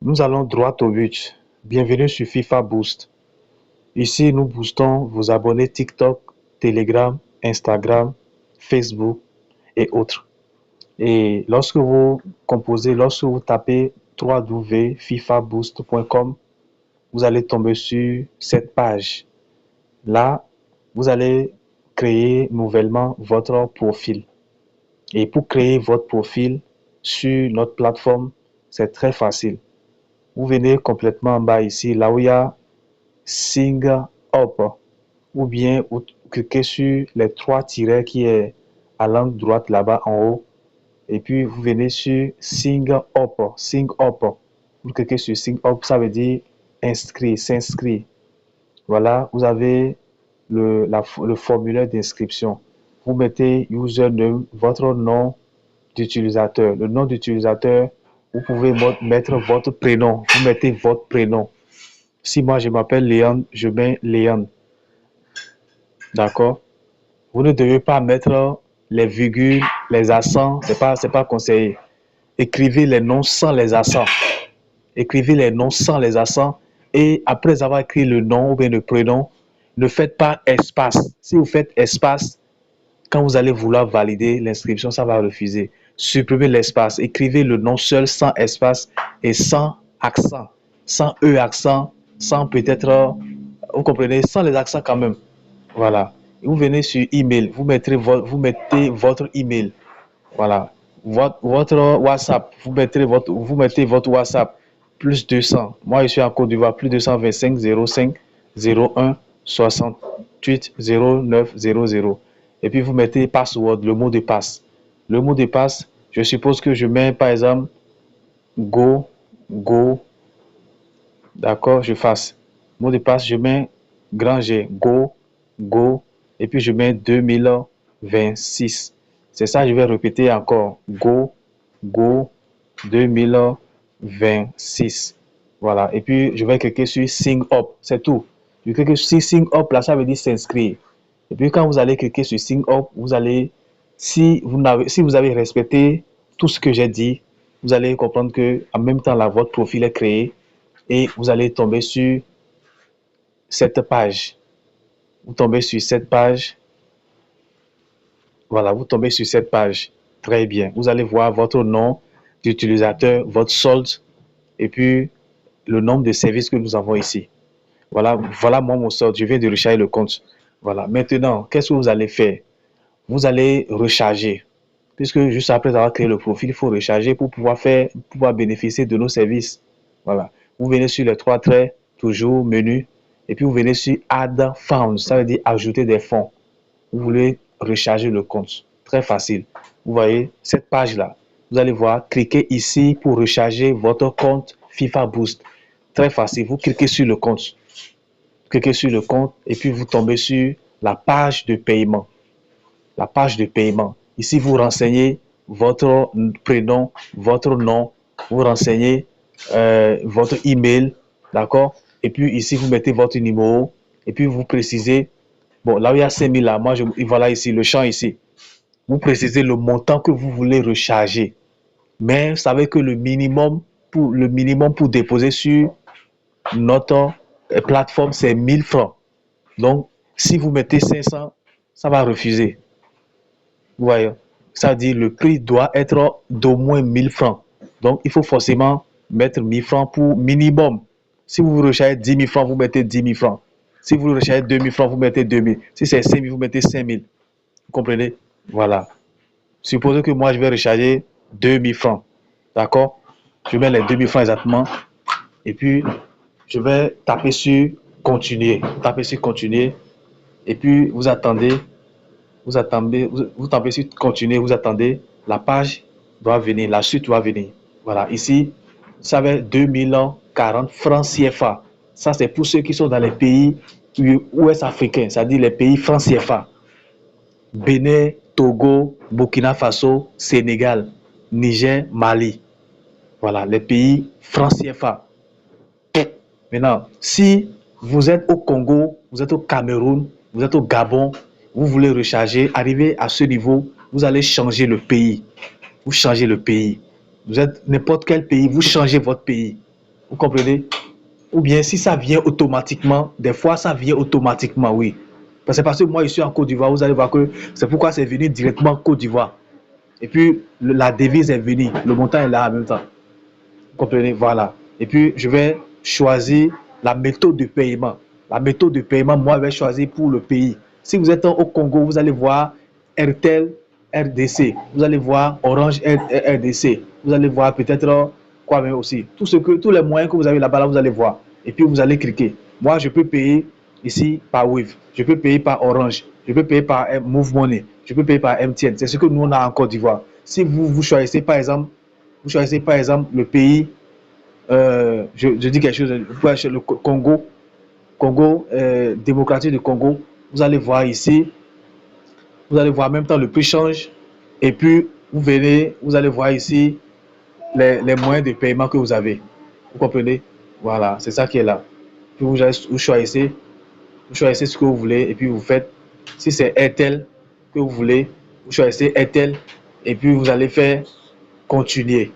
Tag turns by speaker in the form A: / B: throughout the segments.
A: Nous allons droit au but. Bienvenue sur FIFA Boost. Ici, nous boostons vos abonnés TikTok, Telegram, Instagram, Facebook et autres. Et lorsque vous tapez www.fifaboost.com, vous allez tomber sur cette page. Là, vous allez créer nouvellement votre profil. Et pour créer votre profil sur notre plateforme, c'est très facile. Vous venez complètement en bas ici, là où il y a Sign Up, ou bien vous cliquez sur les trois tirets qui est à l'angle droite là-bas en haut, et puis vous venez sur Sign Up, Sign Up. Vous cliquez sur Sign Up, ça veut dire inscrire, s'inscrire. Voilà, vous avez le formulaire d'inscription. Vous mettez username, votre nom d'utilisateur. Le nom d'utilisateur, vous pouvez mettre votre prénom. Vous mettez votre prénom. Si moi je m'appelle Léon, je mets Léon. D'accord? Vous ne devez pas mettre les virgules, les accents, c'est pas conseillé. Écrivez les noms sans les accents. Écrivez les noms sans les accents. Et après avoir écrit le nom ou bien le prénom, ne faites pas espace. Si vous faites espace, quand vous allez vouloir valider l'inscription, ça va refuser. Supprimez l'espace. Écrivez le nom seul, sans espace et sans accent. Sans E accent, sans peut-être, vous comprenez, sans les accents quand même. Voilà. Et vous venez sur email, vous mettez votre email. Voilà. Votre WhatsApp, vous mettez votre WhatsApp, plus 200. Moi, je suis en Côte d'Ivoire, plus 225 05 01 68 09 00. Et puis, vous mettez password, le mot de passe. Le mot de passe, je suppose que je mets, par exemple, go. D'accord, je fasse. Mot de passe, je mets grand G, go. Et puis, je mets 2026. C'est ça, je vais répéter encore. Go 2026. Voilà. Et puis, je vais cliquer sur Sign Up. C'est tout. Je clique sur Sign Up, là, ça veut dire s'inscrire. Et puis, quand vous allez cliquer sur Sign Up, vous allez, si vous avez respecté tout ce que j'ai dit, vous allez comprendre que en même temps, là, votre profil est créé et vous allez tomber sur cette page. Vous tombez sur cette page. Voilà, vous tombez sur cette page. Très bien. Vous allez voir votre nom d'utilisateur, votre solde et puis le nombre de services que nous avons ici. Voilà, moi mon solde. Je viens de recharger le compte. Voilà. Maintenant, qu'est-ce que vous allez faire? Vous allez recharger. Puisque juste après avoir créé le profil, il faut recharger pour pouvoir bénéficier de nos services. Voilà. Vous venez sur les trois traits, toujours menu, et puis vous venez sur Add Funds. Ça veut dire ajouter des fonds. Vous voulez recharger le compte. Très facile. Vous voyez cette page-là. Vous allez voir, cliquez ici pour recharger votre compte FIFA Boost. Très facile. Vous cliquez sur le compte. Cliquez sur le compte et puis vous tombez sur la page de paiement. La page de paiement. Ici, vous renseignez votre prénom, votre nom. Vous renseignez votre email. D'accord? Et puis ici, vous mettez votre numéro. Et puis vous précisez. Bon, là où il y a 5000 là, voilà ici, le champ ici. Vous précisez le montant que vous voulez recharger. Mais vous savez que le minimum pour déposer sur notre plateforme, c'est 1000 francs. Donc, si vous mettez 500, ça va refuser. Vous voyez, ça veut dire le prix doit être d'au moins 1000 francs. Donc, il faut forcément mettre 1000 francs pour minimum. Si vous rechargez 10 000 francs, vous mettez 10 000 francs. Si vous rechargez 2 000 francs, vous mettez 2 000. Si c'est 5 000, vous mettez 5 000. Vous comprenez? Voilà. Supposons que moi, je vais recharger 2 000 francs. D'accord? Je mets les 2 000 francs exactement. Et puis, je vais taper sur continuer. Taper sur continuer. Et puis, vous attendez. Vous tapez sur continuer. Vous attendez. La page doit venir. La suite doit venir. Voilà. Ici, ça va être 2040 francs CFA. Ça, c'est pour ceux qui sont dans les pays ouest africains, c'est-à-dire les pays francs CFA. Bénin, Togo, Burkina Faso, Sénégal, Niger, Mali. Voilà, les pays francs CFA. Maintenant, si vous êtes au Congo, vous êtes au Cameroun, vous êtes au Gabon, vous voulez recharger, arriver à ce niveau, vous allez changer le pays. Vous changez le pays. Vous êtes n'importe quel pays, vous changez votre pays. Vous comprenez? Ou bien si ça vient automatiquement, des fois ça vient automatiquement, oui. Parce que moi je suis en Côte d'Ivoire, vous allez voir que c'est pourquoi c'est venu directement en Côte d'Ivoire. Et puis la devise est venue, le montant est là en même temps. Vous comprenez? Voilà. Et puis je vais choisir la méthode de paiement. La méthode de paiement, moi je vais choisir pour le pays. Si vous êtes au Congo, vous allez voir Airtel RDC. Vous allez voir Orange RDC. Vous allez voir peut-être quoi même aussi. Tous les moyens que vous avez là-bas, là, vous allez voir. Et puis vous allez cliquer. Moi, je peux payer ici par Wave. Je peux payer par Orange. Je peux payer par Move Money. Je peux payer par MTN. C'est ce que nous on a en Côte d'Ivoire. Si vous choisissez par exemple, le pays, je dis quelque chose, vous pouvez acheter le Congo démocratique du Congo. Vous allez voir ici, vous allez voir en même temps le prix change. Et puis, vous allez voir ici les moyens de paiement que vous avez. Vous comprenez? Voilà, c'est ça qui est là. Puis vous choisissez ce que vous voulez et puis vous faites. Si c'est Airtel que vous voulez, vous choisissez Airtel et puis vous allez faire continuer.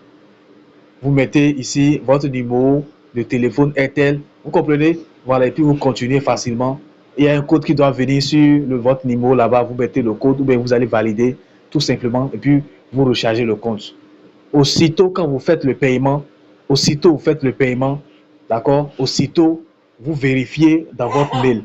A: Vous mettez ici votre numéro de téléphone Airtel. Vous comprenez? Voilà, et puis vous continuez facilement. Il y a un code qui doit venir sur votre numéro là-bas. Vous mettez le code ou bien vous allez valider tout simplement et puis vous rechargez le compte. Aussitôt quand vous faites le paiement, d'accord? Aussitôt vous vérifiez dans votre mail.